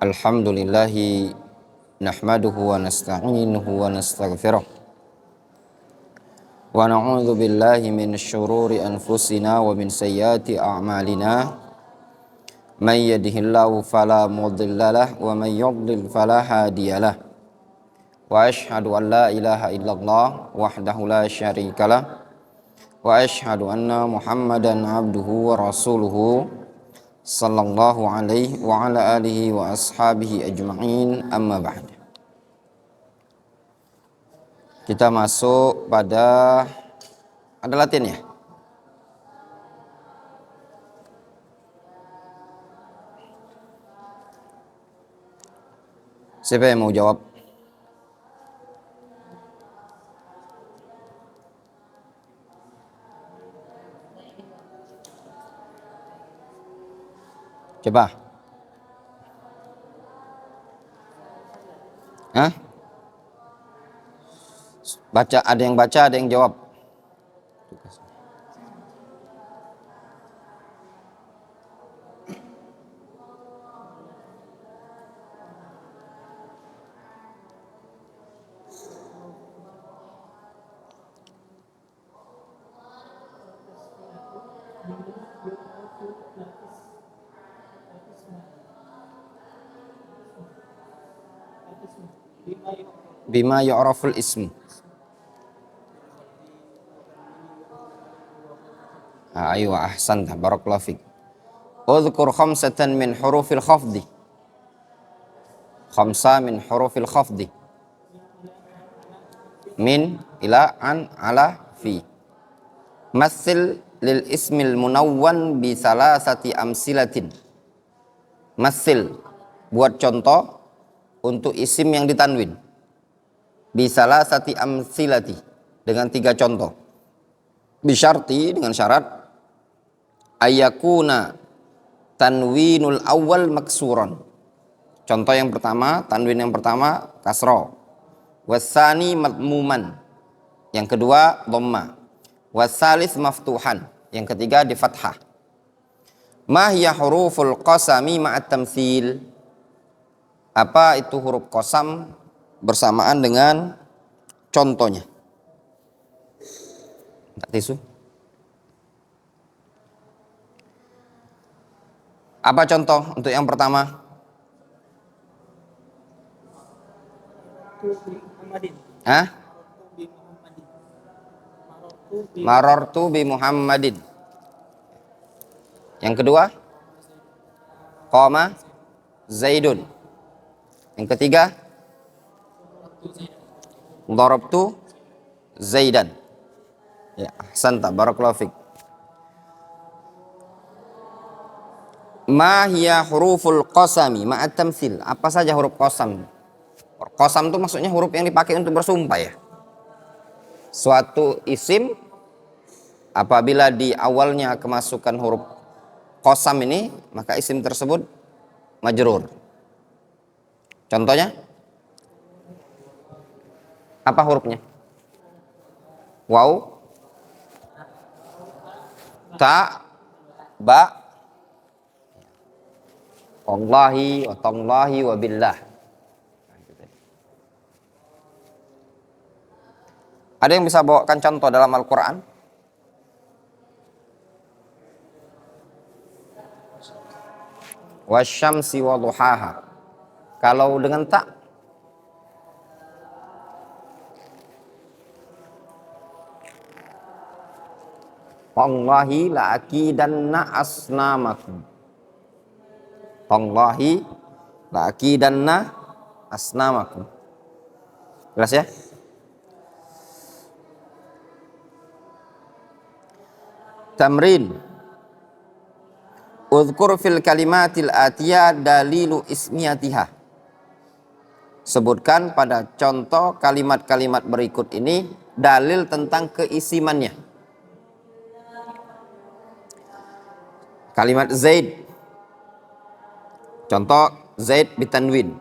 Alhamdulillahi nahmaduhu wa nasta'inuhu wa nastaghfiruh wa na'udzu billahi min syururi anfusina wa min sayyiati a'malina may yahdihillahu fala mudhillalah wa may yudlil fala hadiyalah wa asyhadu an la ilaha illallah wahdahu la syarikalah wa asyhadu anna Muhammadan abduhu wa rasuluhu sallallahu alaihi wa ala alihi wa ashabihi ajma'in, amma ba'd. Kita masuk pada ada latihan ya? Siapa yang mau jawab? Coba. Hah? Baca, ada yang baca, ada yang jawab. Bima yu'raful ismu. Ayo ahsanta, barakallahu fik. Udhkur khamsatan min hurufil khafdi. Khamsa min hurufil khafdi. Min, ila, an, ala, fi. Mathil lil ismil munawwan bi salasati amsilatin. Mathil, buat contoh untuk isim yang ditanwin. Bi salasati amsilati, dengan 3 contoh. Bisyarti, dengan syarat ayyakuna tanwinul awal maksuran. Contoh yang pertama, tanwin yang pertama kasro, wasani madmuman, yang kedua dhamma, wasalis maftuhan, yang ketiga di fathah. Ma hiya huruful qasami ma'at tamtsil? Apa itu huruf qasam bersamaan dengan contohnya? Tisu. Apa contoh untuk yang pertama? Hah? Marartu bi Muhammadin. Yang kedua? Qama Zaidun. Yang ketiga? Darabtu Zaidan. Ya, ahsanta, barakallahu fik. Ma hiya huruful qasami ma'at tamtsil? Apa saja huruf qasam? Qasam itu maksudnya huruf yang dipakai untuk bersumpah ya. Suatu isim apabila di awalnya kemasukan huruf qasam ini, maka isim tersebut majrur. Contohnya? Apa hurufnya? Waw, ta, ba, Allahi wa tallahi wa billah. Ada yang bisa bawakan contoh dalam Al-Quran? Wasyamsi wa duhaha. Kalau dengan tak? Wallahi la'akidanna asnamakum. Wallahi la'akidanna asnamakum. Jelas ya? Tamrin. Udhkur fil kalimatil atiyah dalilu ismiyatiha. Sebutkan pada contoh kalimat-kalimat berikut ini dalil tentang keisimannya. Kalimat Zaid. Contoh Zaid bitanwin.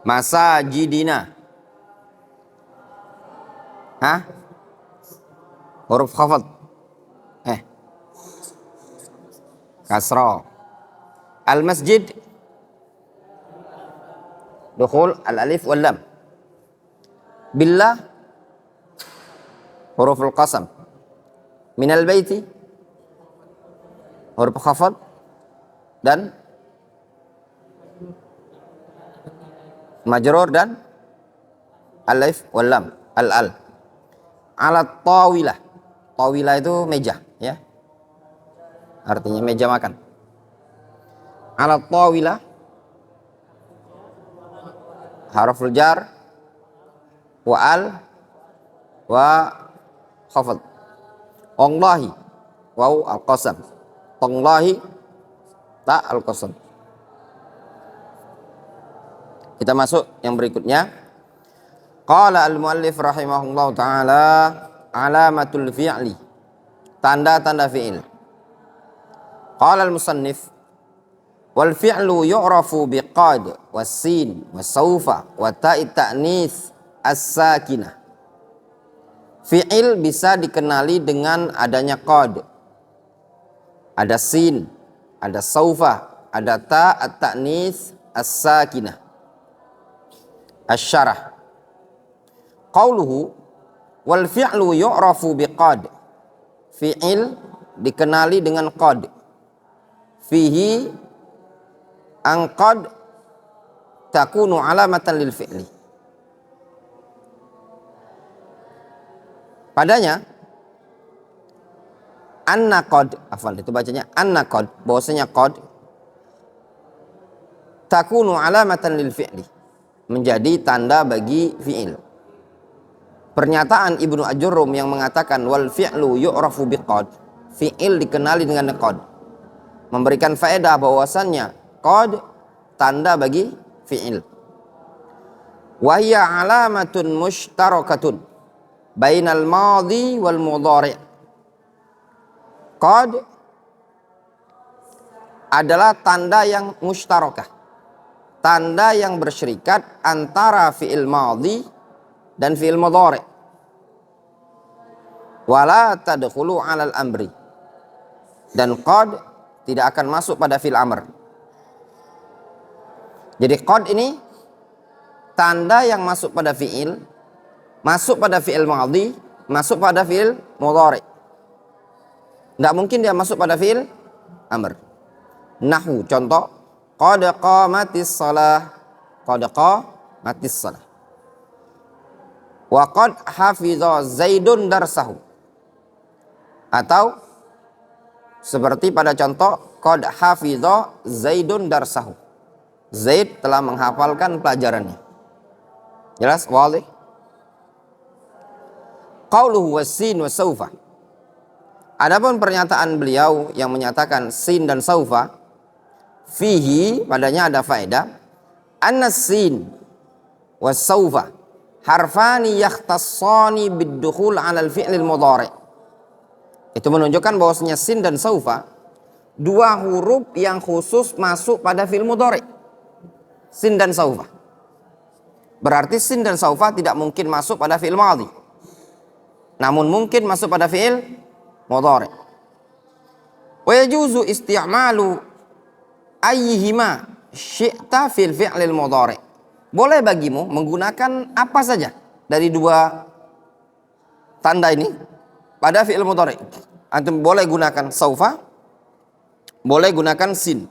Masajidina. Hah? Huruf khafad. Kasra. Al-masjid. dukhul al-alif wal lam. Billah huruful qasam. Minal baiti huruf khafad dan majrur dan alif wal lam, al. Alat tawilah. Tawilah itu meja, ya. Artinya meja makan. Alat tawilah harful jar wa al wa khafad. Allahi waw al-qasam. Allahi ta al-qasam. Kita masuk yang berikutnya. Qala al-muallif rahimahullah ta'ala alamatul fi'li, tanda-tanda fi'il. Qala al-musannif wal fi'lu yu'rafu biqad was-sin was-saufa wa ta'it ta'nis as-sakinah. Fi'il bisa dikenali dengan adanya qad, ada sin, ada saufa, ada ta at-ta'nis as-sakinah. Asy-syarah. Qauluhu wal fi'lu yu'rafu biqad. Fi'il dikenali dengan qad. Fihi an qad takunu alamatan lil fi'li. Padanya anna qad, afwan itu bacanya anna qad, bahwasanya qad takunu alamatan lil fi'li, menjadi tanda bagi fi'il. Pernyataan Ibnu Ajurrum yang mengatakan wal fi'lu yu'rafu biqad, fi'il dikenali dengan qad, memberikan faedah bahwasannya qad tanda bagi fi'il. Wa hiya alamatun mushtarakatun bainal madhi wal mudhari'. Qad adalah tanda yang mushtarakah, tanda yang bersyirikat antara fi'il madhi dan fi'il mudhari'. Wala tadkhulu 'alal amri, dan qad tidak akan masuk pada fi'il amr. Jadi qad ini tanda yang masuk pada fi'il, masuk pada fi'il madhi, masuk pada fi'il mudhari'. Tidak mungkin dia masuk pada fi'il amr. Nahwu, contoh, qad qamatis shalah, qad qamatis shalah. Wa qad hafidha Zaidun darsahu. Atau seperti pada contoh qad hafidha Zaidun darsahu. Zaid telah menghafalkan pelajarannya. Jelas? Wadih? Qauluhu was-sin wa saufa. Adapun pernyataan beliau yang menyatakan sin dan saufa, fihi, padanya ada faedah, anna sin wa saufa harfani yakhtassani bid-dukhul 'ala al-fi'l al-mudhari'. Itu menunjukkan bahwasanya sin dan saufa dua huruf yang khusus masuk pada fi'il mudhari'. Sin dan saufa. Berarti sin dan saufa tidak mungkin masuk pada fi'il madhi, namun mungkin masuk pada fi'il mudhari'. Wa yajuzu isti'malu ayyihima syi'ta fil fi'lil mudhari'. Boleh bagimu menggunakan apa saja dari dua tanda ini pada fi'il mudhari'. Antum boleh gunakan saufa, boleh gunakan sin.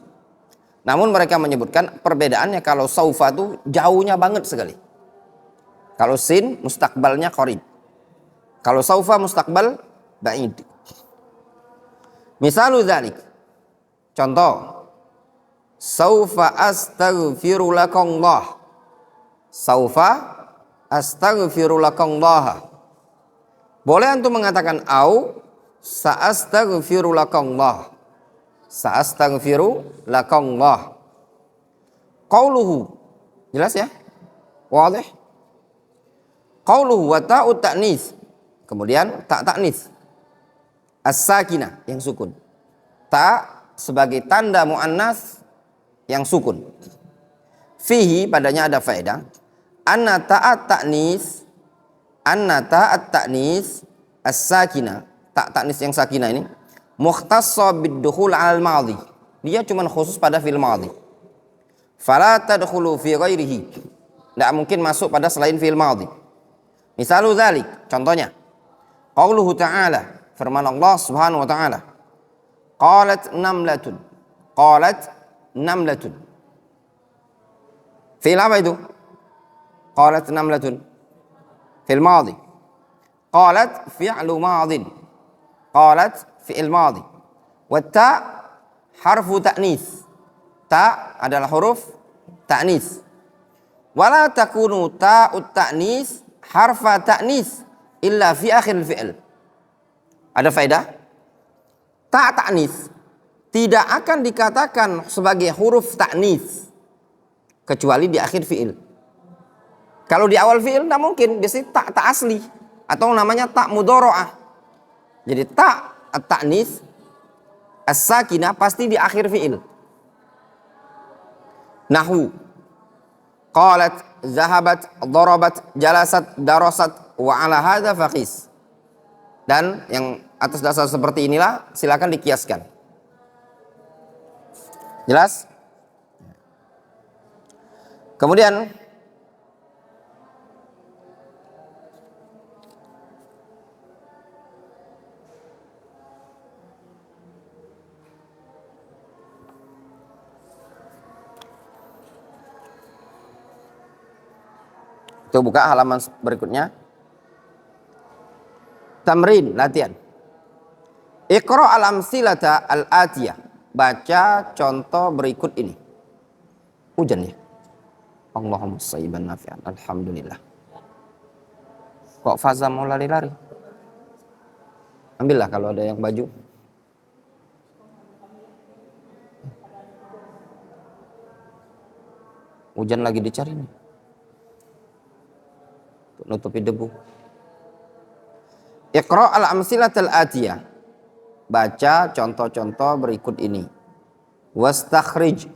Namun mereka menyebutkan perbedaannya, kalau saufa itu jauhnya banget sekali. Kalau sin mustaqbalnya qarib. Kalau saufa mustaqbal ba'id. Misalu dzalik. Contoh, saufa astaghfiru lakallah. Saufa astaghfiru lakallah. Boleh antum mengatakan au sa'astaghfiru lakallah. Sa'astaghfiru lakallah. Qauluhu, jelas ya? Wadih? Qauluhu wa ta'ut ta'nis. Kemudian ta ta'nis as-sakinah yang sukun. Ta sebagai tanda muannas yang sukun. Fihi, padanya ada faedah. Anna ta'at ta'nis, anna ta'at ta'nis as-sakinah, ta ta'nis yang sakinah ini mukhtassa bid-dukhul 'alal madhi. Dia cuma khusus pada fi'il madhi. Fala tadkhulu fi ghairihi. Tidak mungkin masuk pada selain fi'il madhi. Misalu dzalik, contohnya qauluhu ta'ala, firman Allah Subhanahu wa ta'ala, qalat namlatun. Qalat namlatun. Fi'il apa itu? Qalat namlatun. Fi'il madhi. Qalat fi'lu madhin. Qalat fi'il madhi. Wa ta harfu ta'nis. Ta adalah huruf ta'nis. Wala takunu ta'ut ta'nis harfa ta'nis illa fi akhir fi'il. Ada faedah? Ta ta'nis tidak akan dikatakan sebagai huruf ta'nis kecuali di akhir fi'il. Kalau di awal fi'il tidak mungkin, biasanya ta asli atau namanya ta mudharaah. Jadi ta at-ta'nis as-sakinah pasti di akhir fi'il. Nahwu qalat, zahabat, darabat, jalasat, darasat, wa ala hadza faqis. Dan yang atas dasar seperti inilah silakan dikiaskan. Jelas? Kemudian itu buka halaman berikutnya. Tamrin, latihan. Iqra al-amsilata al-atiyah. Baca contoh berikut ini. Hujan ya. Allahumma sayyiban nafi'an. Alhamdulillah. Kok Faza mau lari-lari? Ambillah kalau ada yang baju. Hujan lagi dicari nih. Nutupi debu. Iqra al-amsilatal atiyah. Baca contoh-contoh berikut ini. Wastakhrij,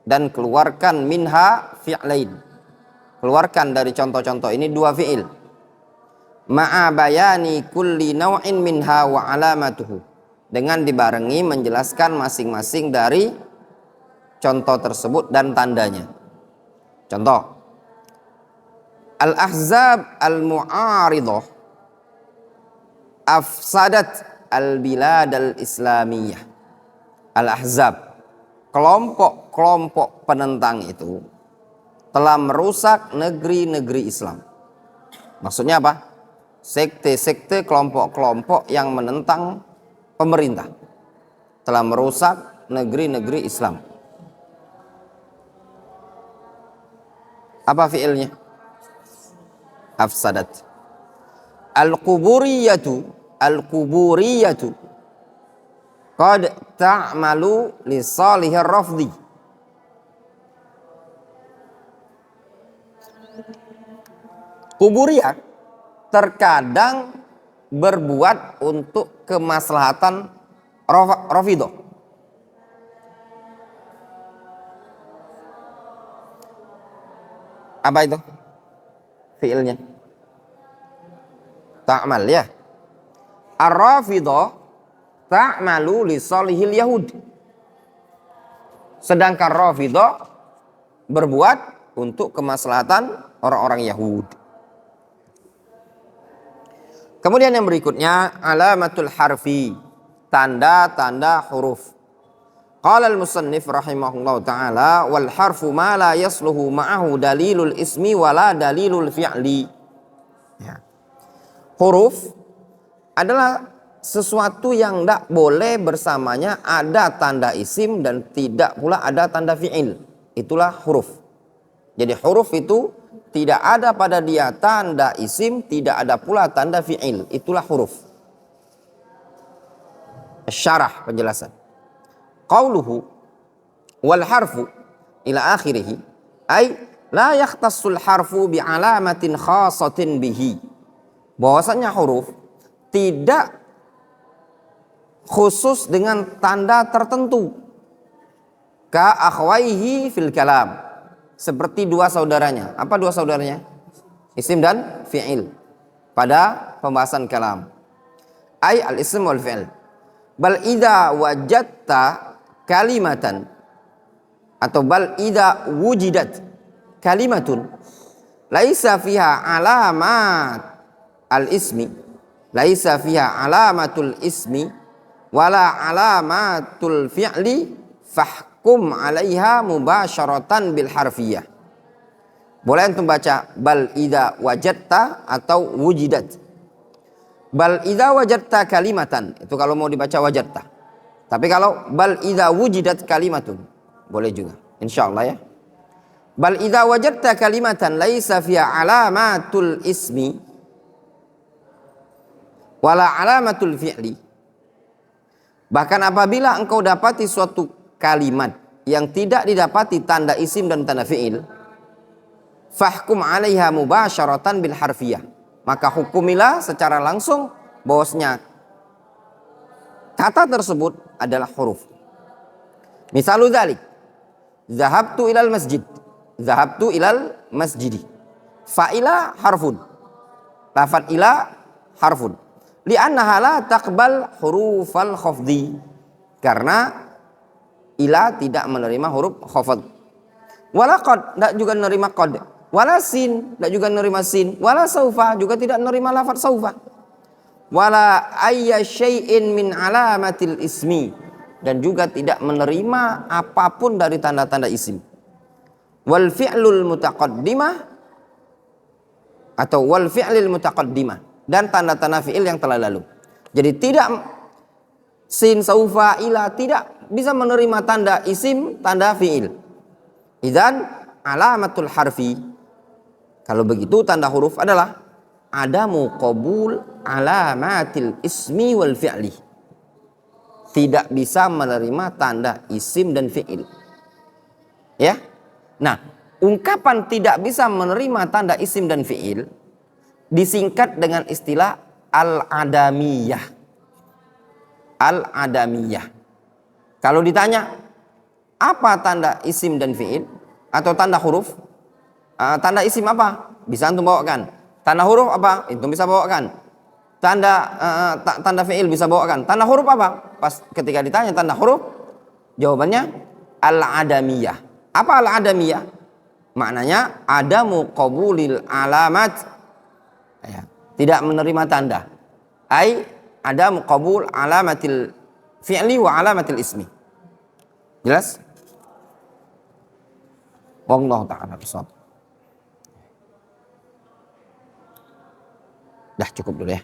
dan keluarkan minha fi'lain. Keluarkan dari contoh-contoh ini dua fi'il. Ma'a bayani kulli naw'in minha wa alamatuhu. Dengan dibarengi menjelaskan masing-masing dari contoh tersebut dan tandanya. Contoh. Al-ahzab al-mu'aridah afsadat al-bilad al-islamiyah. Al-ahzab, kelompok-kelompok penentang itu telah merusak negeri-negeri Islam. Maksudnya apa? Sekte-sekte, kelompok-kelompok yang menentang pemerintah telah merusak negeri-negeri Islam. Apa fi'ilnya? Afsadat. Al-quburiyatu qad ta'malu li salihir rafdi. Kuburiyah terkadang berbuat untuk kemaslahatan Rafidah. Apa itu? Fiilnya ta'mal ya. Ar-Rafidah ta'malu li salihil yahud. Sedangkan Rafidah berbuat untuk kemaslahatan orang-orang Yahudi. Kemudian yang berikutnya alamatul harfi, tanda-tanda huruf. Qala al-musannif rahimahullahu taala wal harfu ma la yasluhu ma'ahu dalilul ismi wala dalilul fi'li. Ya. Huruf adalah sesuatu yang tidak boleh bersamanya ada tanda isim dan tidak pula ada tanda fi'il. Itulah huruf. Jadi huruf itu tidak ada pada dia tanda isim, tidak ada pula tanda fi'il. Itulah huruf. Syarah, penjelasan. Qauluhu wal harfu ila akhirih ay la yakhtassul harfu bi alamatin khasatin bihi. Bahwasanya huruf tidak khusus dengan tanda tertentu. Ka akhwaihi fil kalam, seperti dua saudaranya. Apa dua saudaranya? Isim dan fi'il pada pembahasan kalam. Ay al-ism wal fi'il. Bal idza wajadta kalimatan, atau bal idza wujidat kalimatun laisa fiha alamat al-ismi, laisa fiha alamatul ismi wala alamatul fi'li fahkum 'alaiha mubasyaratan bil harfiyah. Boleh antum baca bal idza wajadta atau wujidat. Bal idza wajadta kalimatan, itu kalau mau dibaca wajadta. Tapi kalau bal idza wujidat kalimatun, boleh juga. Insyaallah ya. Bal idza wajadta kalimatan laisa fiha alamatul ismi wala alamatul fi'li. Bahkan apabila engkau dapati suatu kalimat yang tidak didapati tanda isim dan tanda fi'il, fahkum 'alaiha mubasyaratan bil harfiyah, maka hukumilah secara langsung bahwasanya kata tersebut adalah huruf. Misalu dzalik, zahabtu ilal masjid, zahabtu ilal masjidi. Fa'ila harfun, lafadz ila harfun, li'annaha la taqbal hurufal khafdi, karena ila tidak menerima huruf khafd. Wala qad, tidak juga menerima qad. Wala sin, tidak juga menerima sin. Wala saufa, juga tidak menerima lafadz saufa. Wala ayya syai'in min alamatil ismi, dan juga tidak menerima apapun dari tanda-tanda isim. Wal fi'lul mutaqaddimah atau wal fi'lil mutaqaddimah, dan tanda-tanda fi'il yang telah lalu. Jadi tidak sin, saufa, ila tidak bisa menerima tanda isim, tanda fi'il. Idzan alamatul harfi, kalau begitu tanda huruf adalah adamu qabul alamatil ismi wal fi'li, tidak bisa menerima tanda isim dan fi'il. Ya. Nah, ungkapan tidak bisa menerima tanda isim dan fi'il disingkat dengan istilah al-adamiyah. Al-adamiyah. Kalau ditanya apa tanda isim dan fi'il atau tanda huruf, tanda isim apa? Bisa antum bawakan. Tanda huruf apa? Itu bisa bawakan. Tanda fi'il bisa bawakan. Tanda huruf apa? Pas ketika ditanya tanda huruf, jawabannya al-adamiyah. Apa al-adamiyah? Maknanya adamu qabulil alamat, ya, tidak menerima tanda. Ai adamu qabul alamatil fi'li wa alamatil ismi. Jelas? Wallahu ta'ala bishawab. Dah cukup dulu ya.